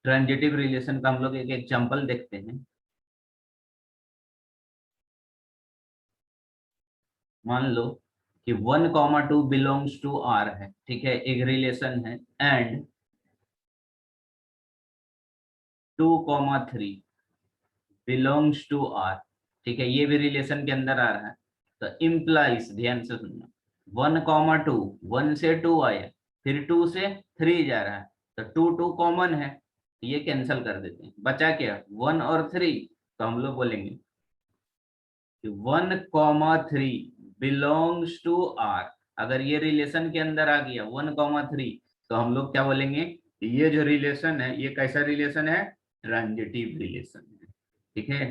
Transitive relation का हम लोग एक एग्जांपल देखते हैं। मान लो कि 1,2 बिलोंग्स टू आर है, ठीक है, एक रिलेशन है, एंड 2,3 बिलोंग्स टू आर, ठीक है, ये भी रिलेशन के अंदर आ रहा है। तो इम्प्लाइज, ध्यान से सुनना, 1,2, 1 से 2 आया, फिर 2 से 3 जा रहा है, तो 2 कॉमन है, ये कैंसिल कर देते हैं, बचा क्या, 1 और 3। तो हम लोग बोलेंगे 1,3 बिलोंग्स टू आर। अगर ये रिलेशन के अंदर आ गया 1,3, तो हम लोग क्या बोलेंगे, ये जो रिलेशन है ये कैसा रिलेशन है, ट्रांजिटिव रिलेशन है, ठीक है।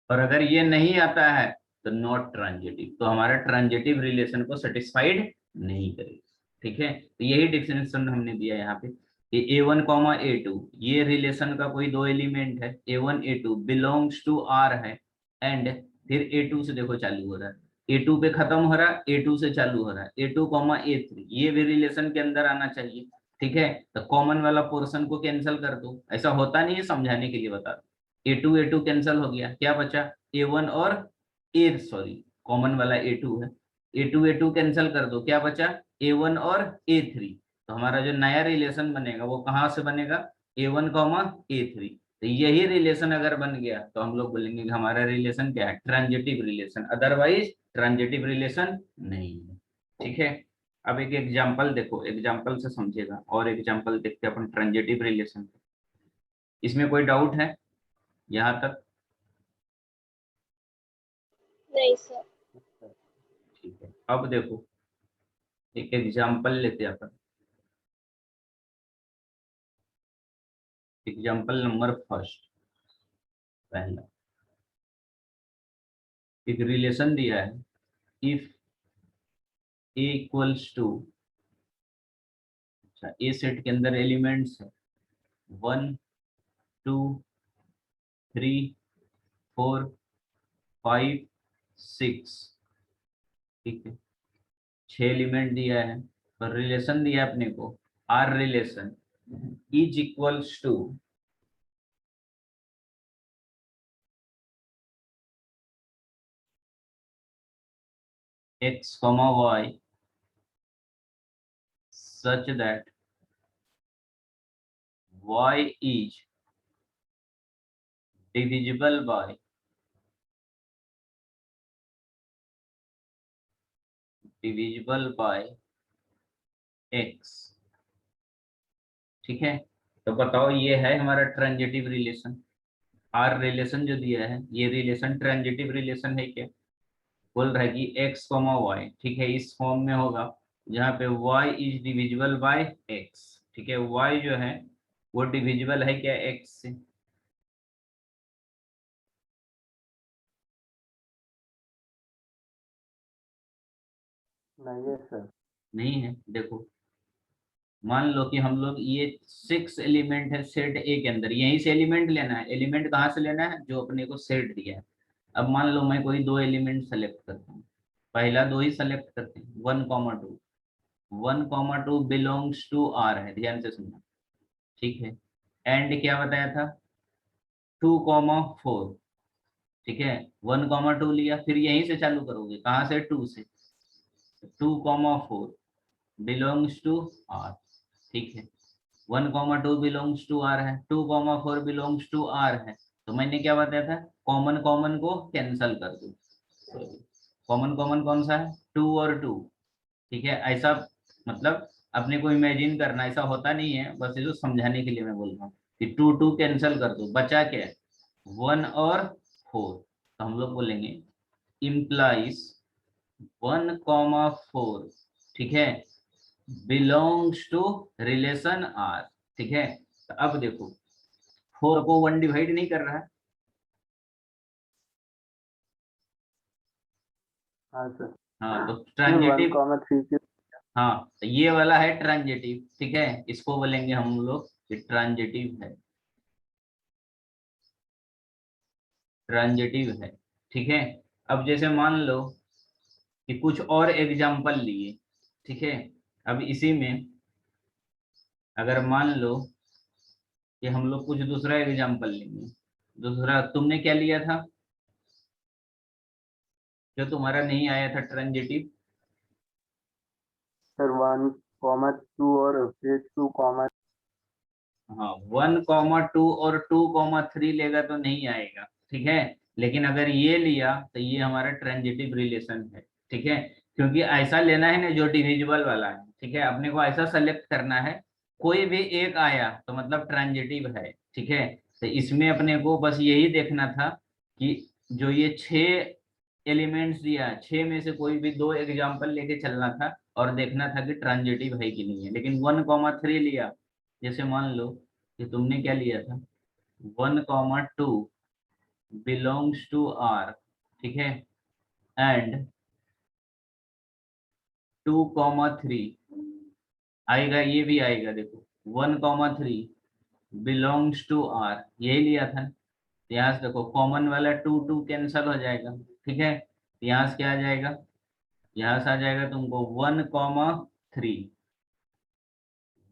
और अगर ये नहीं आता है तो नॉट ट्रांजिटिव, तो हमारा ट्रांजिटिव रिलेशन को सेटिस्फाइड नहीं करेगा, ठीक है। तो यही डिफिनेशन हमने दिया यहाँ पे कि A1, A2 ये रिलेशन का कोई दो एलिमेंट है, A1 A2 belongs to R है, एंड फिर A2 से देखो चालू हो रहा है, A2 पे खत्म हो रहा है, A2 से चालू हो रहा है, A2, A3 ये भी रिलेशन के अंदर आना चाहिए, ठीक है। तो कॉमन वाला पोर्शन को कैंसिल कर दो, ऐसा होता नहीं है, समझाने के लिए बता दो। A2 कैंसिल हो गया, क्या बचा, A1 और सॉरी, कॉमन वाला A2 है, A2 कैंसिल कर दो, क्या बचा, A1 और A3। तो हमारा जो नया रिलेशन बनेगा वो कहाँ से बनेगा, A1, A3। तो यही रिलेशन अगर बन गया तो हम लोग बोलेंगे कि हमारा रिलेशन क्या है, transitive relation, otherwise transitive relation नहीं है, ठीक है। अब एक एग्जांपल देखो, एग्जांपल से समझेगा, और एग्जांपल देखते हैं अपन ट्रांजिटिव रिलेशन। इसमें कोई डाउट है यहाँ तक? नहीं सर। ठीक है, अब देखो एक एग्जाम्पल लेते हैं अपन। एग्जाम्पल नंबर फर्स्ट, पहला एक रिलेशन दिया है, इफ ए इक्वल्स टू, अच्छा ए सेट के अंदर एलिमेंट्स है 1, 2, 3, 4, 5, 6, ठीक है, 6 एलिमेंट दिया है, पर रिलेशन दिया अपने को, R relation is equals to x, y such that y is divisible by x, ठीक है। तो बताओ ये है हमारा ट्रांजिटिव रिलेशन, आर रिलेशन जो दिया है ये रिलेशन ट्रांजिटिव रिलेशन है क्या, बोल रहा है कि x, y, ठीक है, इस फॉर्म में होगा जहाँ पे y is divisible by x, ठीक है, y जो है वो डिविजिबल है क्या x से, नहीं है सर। नहीं है। देखो मान लो कि हम लोग ये 6 एलिमेंट है सेट ए के अंदर, यहीं से एलिमेंट लेना है, एलिमेंट कहाँ से लेना है, जो अपने को सेट दिया है। अब मान लो मैं कोई दो एलिमेंट सेलेक्ट करता हूँ, पहला दो ही सेलेक्ट करते हैं, 1,2, 1,2 बिलोंग्स टू आर है, ध्यान से सुनना, ठीक है, एंड क्या बताया था, 2,4, ठीक है, 1,2 लिया, फिर यहीं से चालू करोगे, कहाँ से, 2 से, 2,4 बिलोंग्स टू आर, ठीक है, 1,2 बिलोंग्स टू आर है, 2,4 बिलोंग्स टू आर है, तो मैंने क्या बताया था, कॉमन कॉमन को कैंसल कर दो, कॉमन कॉमन कौन सा है, 2 और 2, ठीक है, ऐसा मतलब अपने को इमेजिन करना, ऐसा होता नहीं है, बस ये जो समझाने के लिए मैं बोल रहा हूँ कि 2 कैंसिल कर दो, बचा क्या है, 1 और 4। तो हम लोग बोलेंगे इम्प्लाइज 1,4, ठीक है, बिलोंग्स टू रिलेशन आर, ठीक है। तो अब देखो 4 को 1 डिवाइड नहीं कर रहा है, हाँ सर। हाँ, तो 1, ट्रांजिटिव, 3 की। हाँ तो ये वाला है ट्रांजिटिव, ठीक है, इसको बोलेंगे हम लोग कि ट्रांजिटिव है, ट्रांजिटिव है, ठीक है। अब जैसे मान लो कि कुछ और एग्जाम्पल लिए, ठीक है, अब इसी में अगर मान लो कि हम लोग कुछ दूसरा एग्जाम्पल लेंगे। दूसरा तुमने क्या लिया था जो तुम्हारा नहीं आया था ट्रांजिटिव? सर 1,2 और फिर 2, हाँ 1,2 और 2,3 लेगा तो नहीं आएगा, ठीक है। लेकिन अगर ये लिया तो ये हमारा ट्रांजिटिव रिलेशन है, ठीक है। क्योंकि ऐसा लेना है ना जो डिविजिबल वाला है, ठीक है। अपने को ऐसा सेलेक्ट करना है, कोई भी एक आया तो मतलब ट्रांजिटिव है, ठीक है। तो इसमें अपने को बस यही देखना था कि जो ये 6 एलिमेंट्स दिया है, 6 में से कोई भी 2 एग्जाम्पल लेके चलना था और देखना था कि ट्रांजिटिव है कि नहीं है। लेकिन 1,3 लिया, जैसे मान लो कि तुमने क्या लिया था, 1,2 बिलोंग्स टू आर, ठीक है, एंड 2,3 आएगा, ये भी आएगा। देखो 1,3 बिलोंग्स टू आर, यही लिया था। यहाँ से देखो कॉमन वाला 2 कैंसल हो जाएगा, ठीक है। यहाँ से क्या आ जाएगा, यहाँ से आ जाएगा तुमको 1,3,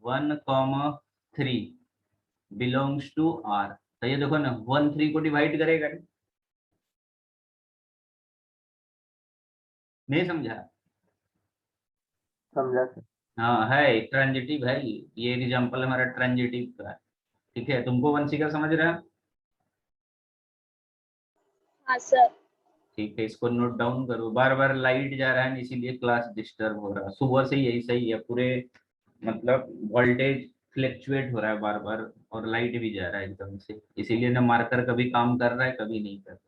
1,3 बिलोंग्स टू आर। तो ये देखो ना 1,3 को डिवाइड करेगा, नहीं समझा? समझा सर। हाँ है ट्रांजिटिव है ये एग्जांपल हमारा ट्रांजिटिव का है, ठीक है। तुमको वंशिका समझ रहा है? हाँ सर। ठीक है, इसको नोट डाउन करो। बार बार लाइट जा रहा है ना, इसीलिए क्लास डिस्टर्ब हो रहा है। सुबह से यही सही है, पूरे मतलब वोल्टेज फ्लक्चुएट हो रहा है बार बार, और लाइट भी जा रहा है एकदम से, इसीलिए ना मार्कर कभी काम कर रहा है कभी नहीं कर रहा।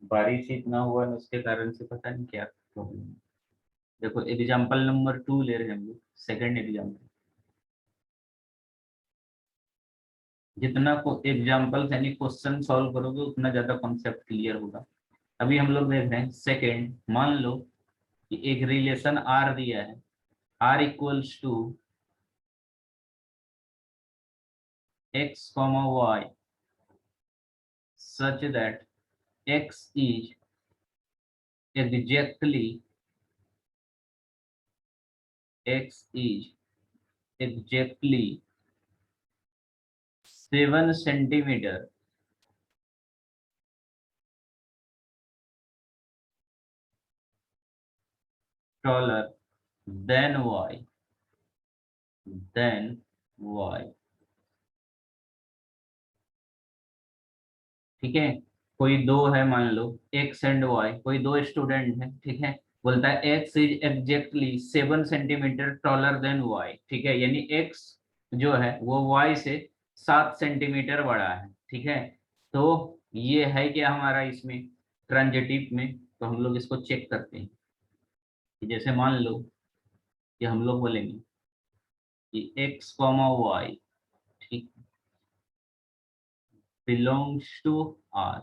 बारिश इतना हुआ ना, उसके कारण से पता नहीं क्या प्रॉब्लम है। देखो एग्जाम्पल नंबर 2 ले रहे हैं हम लोग, सेकेंड एग्जाम्पल। जितना को एग्जाम्पल यानी क्वेश्चन सॉल्व करोगे उतना ज्यादा कॉन्सेप्ट क्लियर होगा। अभी हम लोग देख रहे हैं सेकेंड। मान लो कि एक रिलेशन आर दिया है, R equals to X comma Y such that X is exactly X is exactly 7 centimetre taller than y, than y, ठीक है। कोई दो है, मान लो एक्स एंड वाई, कोई दो स्टूडेंट है, ठीक है। बोलता है X is exactly 7 centimetre taller than Y, ठीक है। यानी एक्स जो है वो वाई से 7 सेंटीमीटर बड़ा है, ठीक है। तो ये है क्या हमारा इसमें ट्रांजिटिव में, तो हम लोग इसको चेक करते हैं कि जैसे मान लो कि हम लोग बोलेंगे कि एक्स कॉमा वाई, ठीक, belongs to R,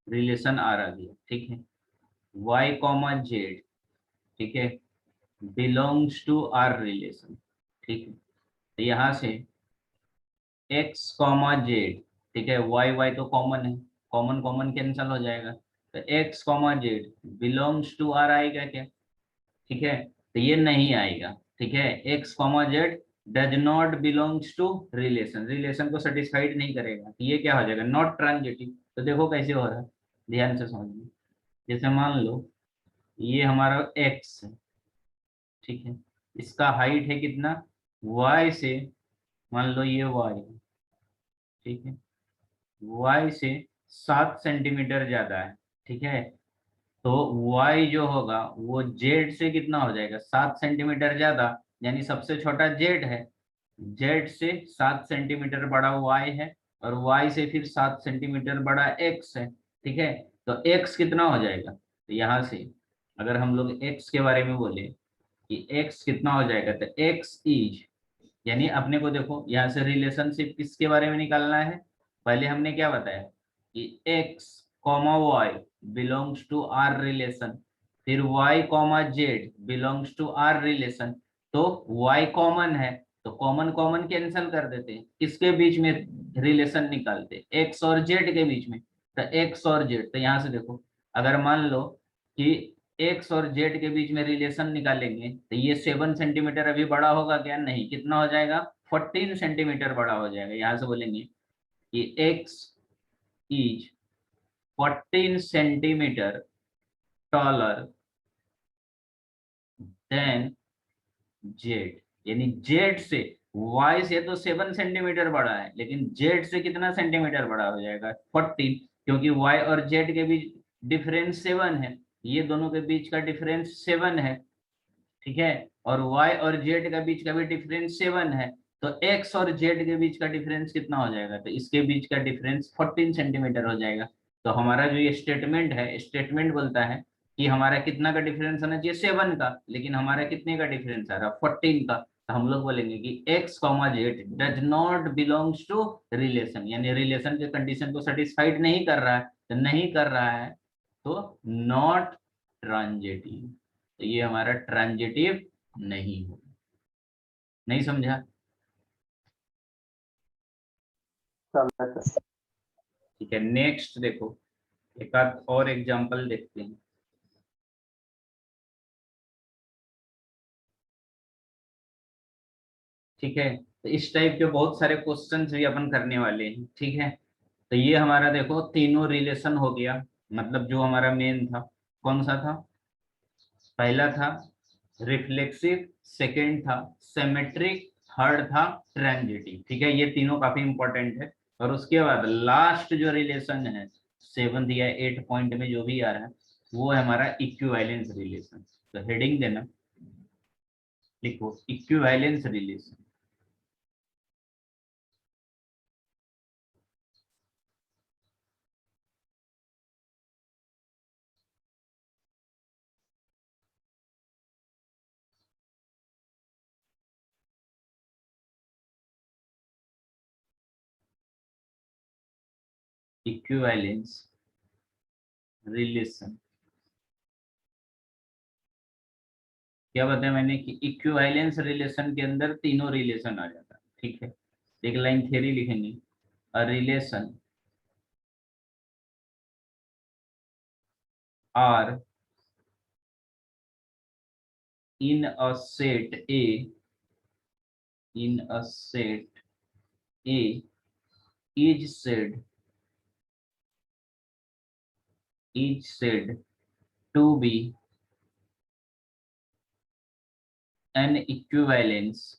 relation R आ गया, ठीक है। वाई कॉमा जेड, ठीक है, बिलोंग्स टू आर रिलेशन, ठीक है। तो यहाँ से एक्स कॉमा जेड, ठीक है, वाई वाई तो कॉमन है, कॉमन कॉमन कैंसल हो जाएगा। तो X comma Z belongs to R आएगा क्या, ठीक है। तो ये नहीं आएगा, ठीक है। X comma Z does not belongs to relation, relation को सेटिस्फाइड नहीं करेगा, तो ये क्या हो जाएगा, नॉट ट्रांजिटिव। तो देखो कैसे हो रहा है, ध्यान से समझिए। जैसे मान लो ये हमारा एक्स है, ठीक है, इसका हाइट है कितना, वाई से, मान लो ये वाई है, ठीक है, वाई से 7 सेंटीमीटर ज्यादा है, ठीक है। तो वाई जो होगा वो जेड से कितना हो जाएगा, 7 सेंटीमीटर ज्यादा, यानी सबसे छोटा जेड है। जेड से 7 सेंटीमीटर बड़ा वाई है, और वाई से फिर 7 सेंटीमीटर बड़ा एक्स है, ठीक है। तो एक्स कितना हो जाएगा, तो यहाँ से अगर हम लोग एक्स के बारे में बोले कि एक्स कितना हो जाएगा, तो एक्स इज, यानी अपने को देखो यहाँ से रिलेशनशिप किसके बारे में निकालना है। पहले हमने क्या बताया कि X comma Y belongs to R relation, फिर Y comma Z belongs to R relation. तो वाई कॉमन है, तो कॉमन कॉमन कैंसिल कर देते हैं, किसके बीच में रिलेशन निकालते, एक्स और जेड के बीच में। तो एक्स और जेड, तो यहाँ से देखो अगर मान लो कि एक्स और जेड के बीच में रिलेशन निकालेंगे तो ये 7 सेंटीमीटर अभी बड़ा होगा क्या? नहीं, कितना हो जाएगा? 14 सेंटीमीटर बड़ा हो जाएगा। यहां से बोलेंगे कि x is 14 centimetre taller then Z, यानी जेड से, वाई से तो 7 सेंटीमीटर बड़ा है, लेकिन जेड से कितना सेंटीमीटर बड़ा हो जाएगा? 14, क्योंकि वाई और जेड के बीच डिफरेंस 7 है, ये दोनों के बीच का डिफरेंस 7 है, ठीक है। और y और z का बीच का भी डिफरेंस 7 है, तो x और z के बीच का डिफरेंस कितना हो जाएगा? तो इसके बीच का डिफरेंस 14 सेंटीमीटर हो जाएगा। तो हमारा जो ये स्टेटमेंट है, स्टेटमेंट बोलता है कि हमारा कितना का डिफरेंस होना चाहिए? 7 का, लेकिन हमारा कितने का डिफरेंस आ रहा? 14 का। तो हम लोग बोलेंगे कि x, z does not belongs to relation, यानी रिलेशन के कंडीशन को सेटिस्फाइड नहीं कर रहा है, तो नहीं कर रहा है तो नॉट ट्रांजिटिव, तो ये हमारा ट्रांजिटिव नहीं हो। नहीं समझा? समझा सर। ठीक है, नेक्स्ट देखो, एक आध और एग्जांपल देखते हैं। ठीक है, तो इस टाइप के बहुत सारे क्वेश्चंस भी अपन करने वाले हैं। ठीक है, तो ये हमारा देखो तीनों रिलेशन हो गया, मतलब जो हमारा मेन था कौन सा था? पहला था रिफ्लेक्सिव, सेकंड था सिमेट्रिक, थर्ड था ट्रांजिटिव। ठीक है, ये तीनों काफी इंपॉर्टेंट है। और उसके बाद लास्ट जो रिलेशन है 7th या 8th पॉइंट में जो भी आ रहा है, वो है हमारा इक्विवेलेंस रिलेशन। तो हेडिंग देना, लिखो इक्विवेलेंस रिलेशन। इक्विवेलेंस रिलेशन, क्या बताया मैंने कि इक्विवेलेंस रिलेशन के अंदर तीनों रिलेशन आ जाता है। ठीक है, एक लाइन थ्योरी लिखेंगे, a relation R in a set A, in a set A is said to be an equivalence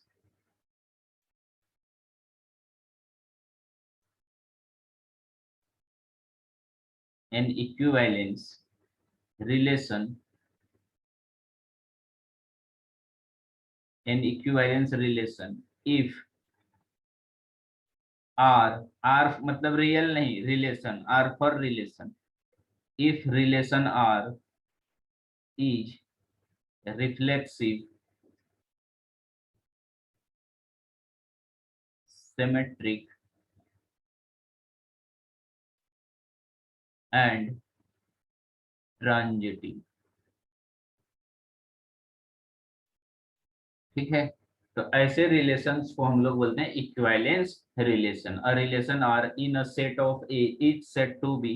relation, an equivalence relation if R मतलब रियल नहीं, relation, R for relation, if relation R is reflexive, symmetric and transitive। ठीक है, तो ऐसे relations को हम लोग बोलते हैं equivalence relation. A relation R in a set of A is said to be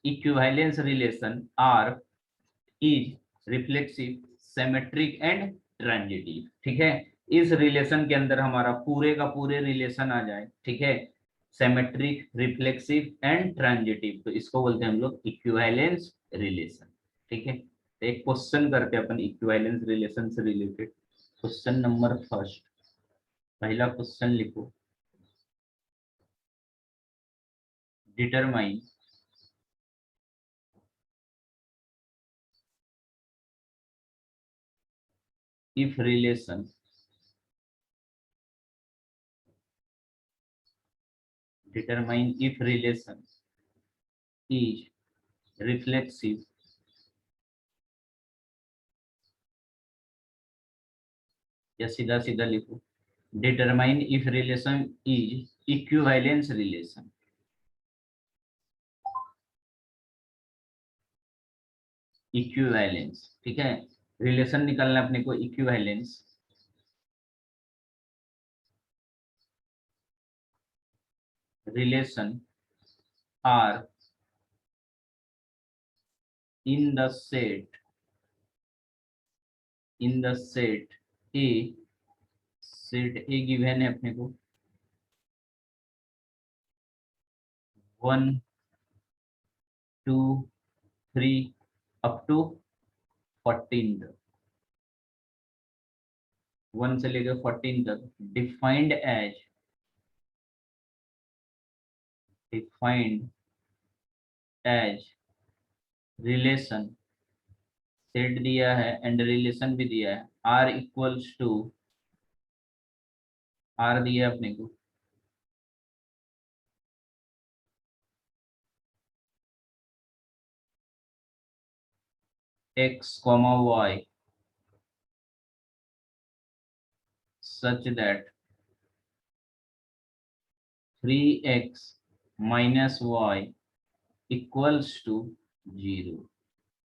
equivalence relation R is reflexive, symmetric and transitive. ठीक है, इस रिलेशन के अंदर हमारा पूरे का पूरे रिलेशन आ जाए, ठीक है, सिमेट्रिक, रिफ्लेक्सिव एंड ट्रांजिटिव, तो इसको बोलते हैं हम लोग इक्विवेलेंस रिलेशन। ठीक है, तो एक क्वेश्चन करते हैं अपन इक्विवेलेंस रिलेशन से रिलेटेड। क्वेश्चन नंबर फर्स्ट, पहला क्वेश्चन लिखो, determine if relation determine if relation is reflexive, या सीधा सीधा लिखो determine if relation is equivalence relation. Equivalence, ठीक है, रिलेशन निकालना अपने को equivalence. Relation R in the set in the set A given है अपने को 1 2 3 अप टू 14 तक, 1 से लेकर 14 तक डिफाइंड एज रिलेशन, सेट दिया है एंड रिलेशन भी दिया है, आर इक्वल्स टू, आर दिया है अपने को x, y such that 3x minus y equals to 0।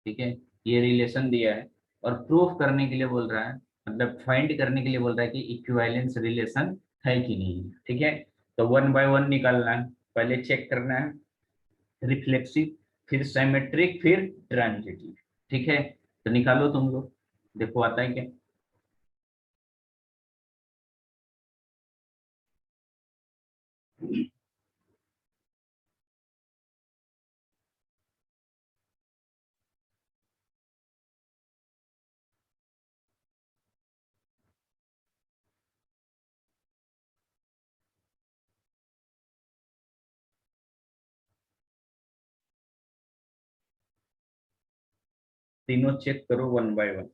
ठीक है, ये रिलेशन दिया है और प्रूफ करने के लिए बोल रहा है, मतलब फाइंड करने के लिए बोल रहा है कि इक्विवेलेंस रिलेशन है कि नहीं। ठीक है, तो 1 बाय 1 निकालना है, पहले चेक करना है रिफ्लेक्सिव, फिर सिमेट्रिक, फिर ट्रांजिटिव। ठीक है, तो निकालो तुम लोग, देखो आता है क्या। तीनों चेक करो 1 बाय 1।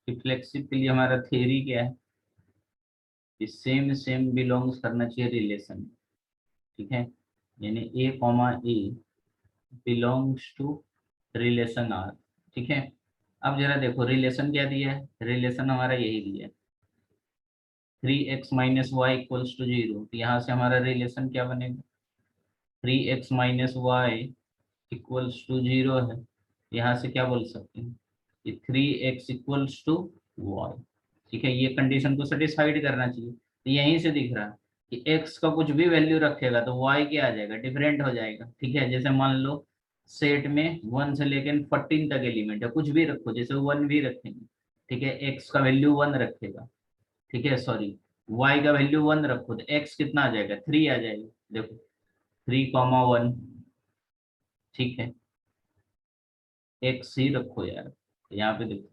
रिफ्लेक्सिव के लिए हमारा थ्योरी क्या है, सेम सेम बिलोंग्स करना चाहिए रिलेशन। ठीक है, यानी A comma A belongs to relation R. ठीक है, अब जरा देखो रिलेशन क्या दिया है, रिलेशन हमारा यही दिया है 3x minus Y equals to 0। यहाँ से हमारा रिलेशन क्या बनेगा, 3x minus Y equals to 0 है। यहाँ से क्या बोल सकते हैं कि 3x इक्वल्स टू वाई। ठीक है, ये कंडीशन को सेटिस्फाइड करना चाहिए, तो यहीं से दिख रहा है कि x का कुछ भी वैल्यू रखेगा तो y क्या आ जाएगा, डिफरेंट हो जाएगा। ठीक है, जैसे मान लो सेट में 1 से लेकर 14 तक एलिमेंट है, कुछ भी रखो, जैसे 1 भी रखेंगे। ठीक है, x का वैल्यू 1 रखेगा, ठीक है सॉरी, y का वैल्यू 1 रखो तो x कितना आ जाएगा, 3 आ जाएगा। देखो 3,1। ठीक है, x ही रखो यार, यहाँ पे देखो,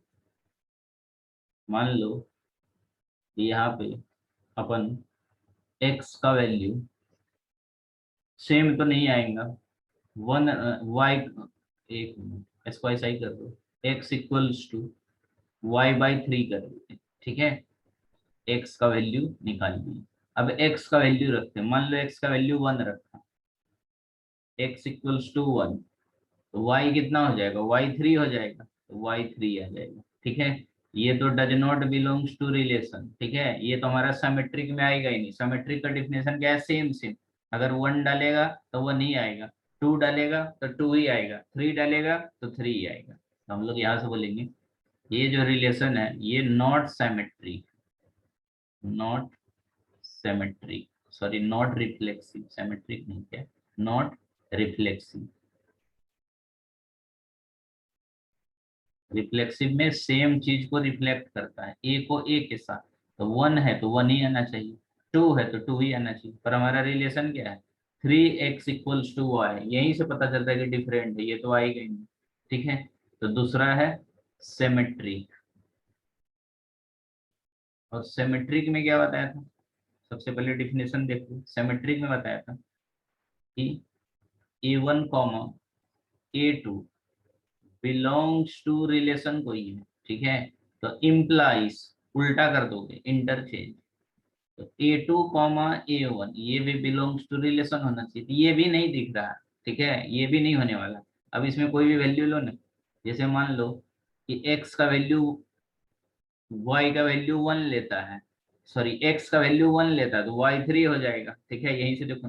मान लो यहाँ पे अपन x का वैल्यू सेम तो नहीं आएगा, 1 y, एक मिनट इसको ऐसा ही कर दो, x equals to Y by 3 कर देते हैं। ठीक है, x का वैल्यू निकाल दिए, अब x का वैल्यू रखते हैं, मान लो x का वैल्यू 1 रखा, x इक्वल्स टू 1, तो y कितना हो जाएगा, y3 हो जाएगा, तो y3 आ जाएगा। ठीक है, ये तो does not belongs to relation. ठीक है, ये तो हमारा सिमेट्रिक में आएगा ही नहीं, सिमेट्रिक का डिफिनेशन क्या है, सेम सेम। अगर 1 डालेगा तो वो नहीं आएगा, 2 डालेगा तो 2 ही आएगा, 3 डालेगा तो 3 ही आएगा। तो हम लोग यहाँ से बोलेंगे ये जो रिलेशन है ये not symmetric, not symmetric, sorry not reflexive, symmetric नहीं क्या, नॉट रिफ्लेक्सिव। रिफ्लेक्सिव में सेम चीज को रिफ्लेक्ट करता है, ए को ए के साथ, तो 1 है तो 1 ही आना चाहिए, 2 है तो 2 ही आना चाहिए, पर हमारा रिलेशन क्या है, 3x इक्वल्स टू वाई, यहीं से पता चलता है कि डिफरेंट है, ये तो आएगा ही नहीं। ठीक है, तो दूसरा है सिमेट्रिक, और सिमेट्रिक में क्या बताया था, सबसे पहले डिफिनेशन देखो, सिमेट्रिक में बताया था कि A1 comma A2 belongs to relation कोई है। ठीक है, तो इम्प्लाइज, उल्टा कर दोगे इंटरचेंज, तो A2 कॉमा A1 ये भी बिलोंग्स टू रिलेशन होना चाहिए, तो ये भी नहीं दिख रहा, ठीक है, ये भी नहीं होने वाला। अब इसमें कोई भी वैल्यू लो ना, जैसे मान लो कि x का वैल्यू y का वैल्यू 1 लेता है, सॉरी x का वैल्यू 1 लेता है तो y 3 हो जाएगा, ठीक है, यहीं से देखो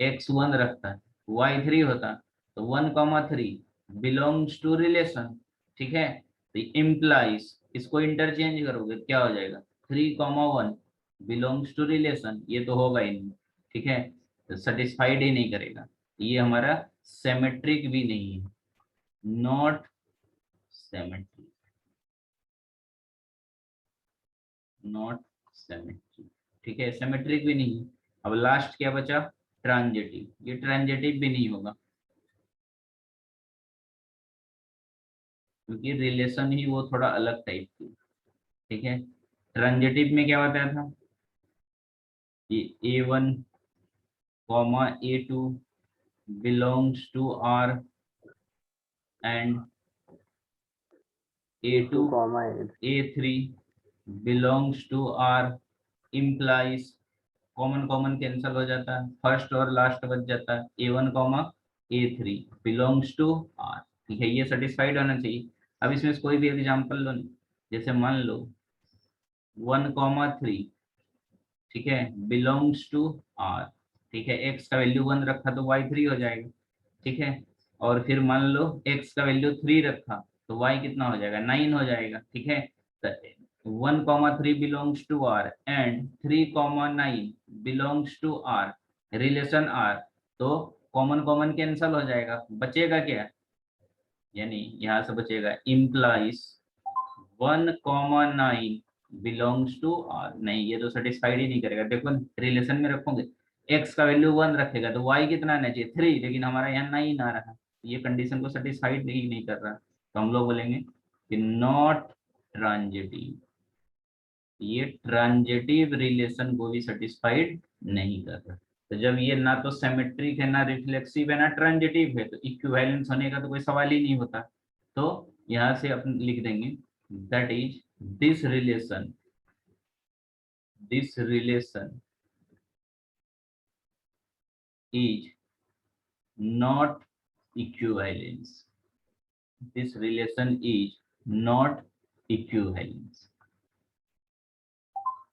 x 1 रखता है y 3 होता, तो 1,3 बिलोंग्स टू रिलेशन, ठीक है, तो इम्प्लाइज इसको इंटरचेंज करोगे तो क्या हो जाएगा 3,1 बिलोंग्स टू रिलेशन, ये तो होगा ही नहीं, ठीक है, तो सेटिस्फाइड ही नहीं करेगा, ये हमारा सिमेट्रिक भी नहीं है, नॉट सिमेट्रिक, नॉट सिमेट्रिक, ठीक है, सिमेट्रिक भी नहीं है। अब लास्ट क्या बचा, ट्रांजिटिव, ये ट्रांजिटिव भी नहीं होगा क्योंकि रिलेशन ही वो थोड़ा अलग टाइप की, ठीक है। ट्रांजिटिव में क्या बताया था, ये A1 comma A2 belongs to R and A2 A3 belongs to R implies, common common cancel हो जाता है, फर्स्ट और लास्ट बच जाता है, A1 comma A3 belongs to R, ठीक है, ये सेटिस्फाइड होना चाहिए। अब इसमें से कोई भी एग्जांपल लो, जैसे मान लो 1,3, ठीक है, बिलोंग्स टू R, ठीक है, x का वैल्यू 1 रखा तो y 3 हो जाएगा, ठीक है, और फिर मान लो x का वैल्यू 3 रखा तो y कितना हो जाएगा 9 हो जाएगा, ठीक है, तो 1,3 belongs to R and 3,9 belongs to R, relation R, तो कॉमन कॉमन कैंसल हो जाएगा, बचेगा क्या, यानी यहाँ से बचेगा इम्प्लाइज 1,9 बिलोंग्स टू R, नहीं ये तो सेटिस्फाइड ही नहीं करेगा, देखो रिलेशन में रखोगे x का वैल्यू 1 रखेगा तो y कितना आना चाहिए 3, लेकिन हमारा यहाँ 9 आ रहा, ये कंडीशन को सेटिस्फाइड नहीं कर रहा, तो हम लोग बोलेंगे कि नॉट ट्रांजिटिव, ये ट्रांजिटिव रिलेशन को भी सेटिस्फाइड नहीं कर रहा। तो जब ये ना तो सिमेट्रिक है, ना रिफ्लेक्सिव है, ना ट्रांजिटिव है, तो इक्विवेलेंस होने का तो कोई सवाल ही नहीं होता। तो यहाँ से अपन लिख देंगे that is this relation is not equivalence, this relation is not equivalence,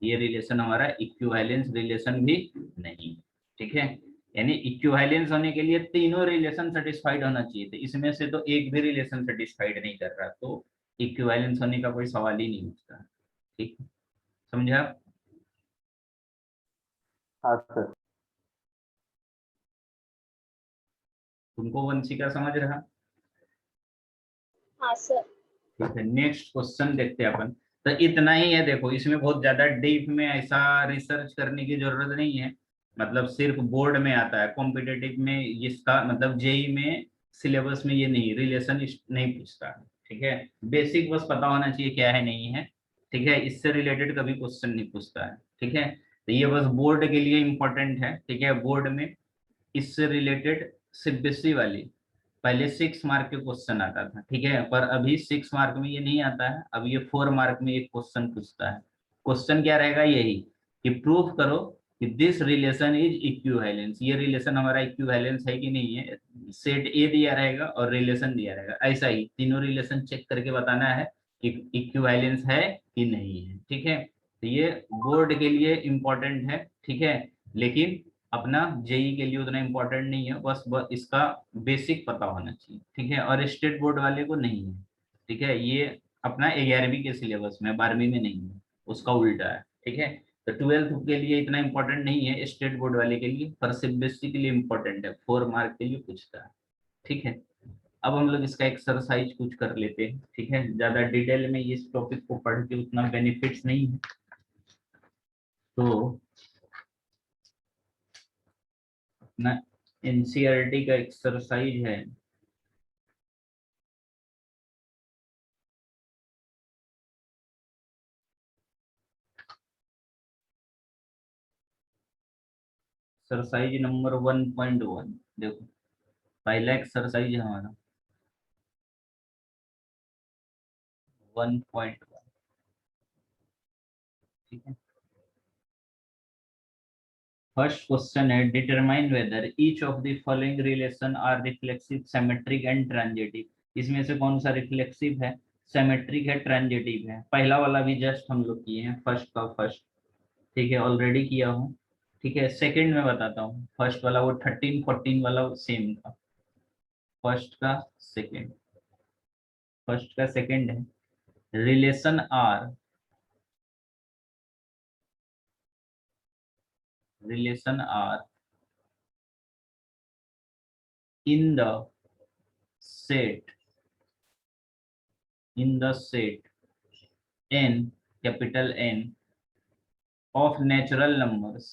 ये रिलेशन हमारा इक्विवेलेंस रिलेशन भी नहीं, ठीक है, यानी इक्विवेलेंस होने के लिए तीनों रिलेशन सेटिस्फाइड होना चाहिए, तो इसमें से तो एक भी रिलेशन सेटिस्फाइड नहीं कर रहा, तो इक्विवेलेंस होने का कोई सवाल ही नहीं उठता, ठीक, समझा। हाँ सर। तुमको वंशिका समझ रहा, हाँ सर। ठीक है, नेक्स्ट क्वेश्चन देखते हैं अपन, तो इतना ही है, देखो इसमें बहुत ज्यादा डीप में ऐसा रिसर्च करने की जरूरत नहीं है, मतलब सिर्फ बोर्ड में आता है, कॉम्पिटेटिव में इसका मतलब जेई में सिलेबस में ये नहीं, रिलेशन नहीं पूछता, ठीक है, बेसिक बस पता होना चाहिए क्या है नहीं है, ठीक है, इससे रिलेटेड कभी क्वेश्चन नहीं पूछता है, ठीक है, तो ये बस बोर्ड के लिए इंपॉर्टेंट है, ठीक है, बोर्ड में इससे रिलेटेड सीबीएसई वाली पहले 6 मार्क के क्वेश्चन आता था, ठीक है, पर अभी 6 मार्क में ये नहीं आता है, अब ये 4 मार्क में एक क्वेश्चन पूछता है, क्वेश्चन क्या रहेगा यही कि प्रूफ करो कि दिस रिलेशन इज इक्विवेलेंस, ये रिलेशन हमारा इक्विवेलेंस है कि नहीं है, सेट ए दिया रहेगा और रिलेशन दिया रहेगा, ऐसा ही तीनों रिलेशन चेक करके बताना है कि इक्विवेलेंस है कि नहीं है, ठीक है, तो ये बोर्ड के लिए इंपॉर्टेंट है, ठीक है, लेकिन अपना जेई के लिए उतना इम्पोर्टेंट नहीं है, बस इसका बेसिक पता होना चाहिए, ठीक है, और स्टेट बोर्ड वाले को नहीं है, ठीक है, ये अपना 11वीं के सिलेबस में 12वीं में नहीं है, उसका उल्टा है, ठीक है, तो 12th के लिए इतना इम्पोर्टेंट नहीं है स्टेट बोर्ड वाले के लिए, पर सीबीएसई के लिए इम्पोर्टेंट है, 4 मार्क के लिए पूछता है, ठीक है। अब हम लोग इसका एक्सरसाइज कुछ कर लेते हैं, ठीक है, ज्यादा डिटेल में इस टॉपिक को पढ़ के उतना बेनिफिट्स नहीं है, तो अपना एनसीईआरटी का एक्सरसाइज है, एक्सरसाइज नंबर 1.1, देखो पहला एक्सरसाइज है हमारा 1.1, ठीक है, फर्स्ट क्वेश्चन है determine whether each of the following relation R reflexive, symmetric and transitive. इसमें से कौन सा रिफ्लेक्सिव है, सिमेट्रिक है, ट्रांजिटिव है। पहला वाला भी जस्ट हम लोग किए हैं, फर्स्ट का फर्स्ट, ठीक है, ऑलरेडी किया हूँ। ठीक है, सेकंड में बताता हूँ। फर्स्ट वाला वो 13 14 वाला सेम था। फर्स्ट का सेकंड, फर्स्ट का सेकंड है relation R, relation R in the set, in the set n, capital N, of natural numbers,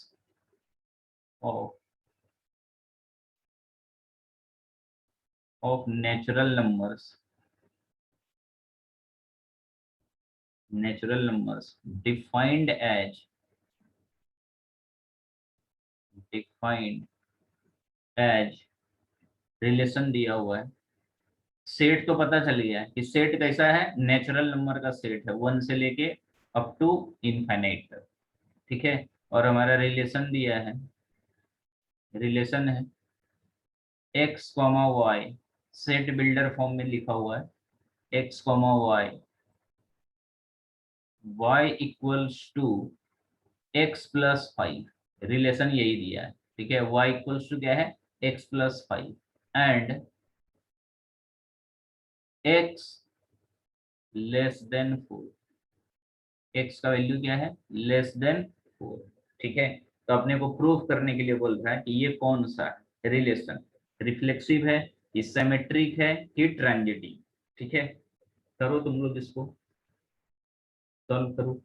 of natural numbers, natural numbers defined as, defined as relation दिया हुआ है। Set तो पता चल गया है कि सेट कैसा है, नेचुरल नंबर का सेट है, 1 से लेके अप टू इनफाइनाइट तक। ठीक है, और हमारा रिलेशन दिया है, रिलेशन है x, y, set builder form में लिखा हुआ है, x, y, y equals to x plus 5, relation यही दिया है। ठीक है, y इक्वल्स टू क्या है, x plus 5 and x less than 4, x का वैल्यू क्या है, लेस देन 4। ठीक है, तो अपने को प्रूफ करने के लिए बोल रहा है कि ये कौन सा रिलेशन रिफ्लेक्सिव है, ये सिमेट्रिक है कि ट्रांजिटिव। ठीक है, करो तुम लोग इसको सॉल्व करो।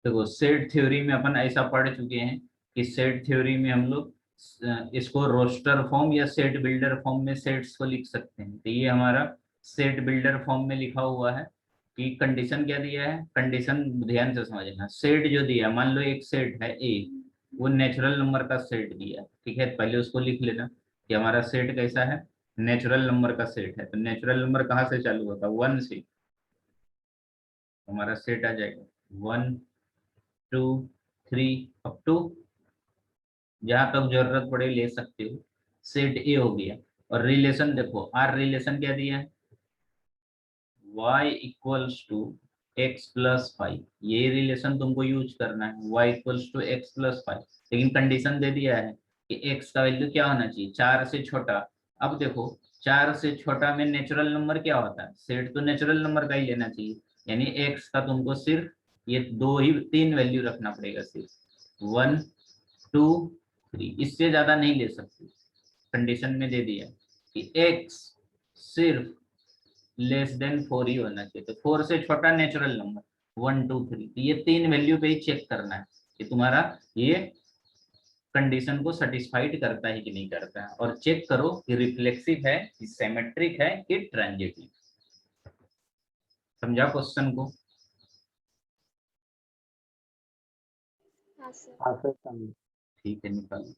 देखो सेट थ्योरी में अपन ऐसा पढ़ चुके हैं कि सेट थ्योरी में हम लोग इसको रोस्टर फॉर्म या सेट बिल्डर फॉर्म में सेट्स को लिख सकते हैं। तो ये हमारा सेट बिल्डर फॉर्म में लिखा हुआ है कि कंडीशन क्या दिया है, कंडीशन ध्यान से समझना। सेट जो दिया है, मान लो एक सेट है ए, वो नेचुरल नंबर का सेट दिया है। ठीक है, पहले उसको लिख लेना कि हमारा सेट कैसा है, नेचुरल नंबर का सेट है। तो नेचुरल नंबर कहाँ से चालू होता है, 1 से। हमारा सेट आ जाएगा 1 2 3 अप टू जहां तक जरूरत पड़े ले सकते हो। सेट ए हो गया। और रिलेशन देखो, आर रिलेशन क्या दिया है, y equals to X plus 5, ये रिलेशन तुमको यूज करना है, y equals to X plus 5। लेकिन कंडीशन दे दिया है कि x का वैल्यू क्या होना चाहिए, 4 से छोटा। अब देखो 4 से छोटा में नेचुरल नंबर क्या होता है, सेट तो नेचुरल नंबर का ही लेना चाहिए, यानी x का तुमको सिर्फ ये 3 वैल्यू रखना पड़ेगा, सिर्फ 1 2 3, इससे ज्यादा नहीं ले सकते। कंडीशन में दे दिया कि x सिर्फ लेस देन 4 ही होना चाहिए। तो 4 से छोटा नेचुरल नंबर 1 2 3, तो ये 3 वैल्यू पे ही चेक करना है कि तुम्हारा ये कंडीशन को सेटिस्फाइड करता है कि नहीं करता है, और चेक करो कि रिफ्लेक्सिव है कि सिमेट्रिक है कि ट्रांजिटिव। समझा क्वेश्चन को? हाँ सर। हाँ सर समझ। ठीक है, निकालो।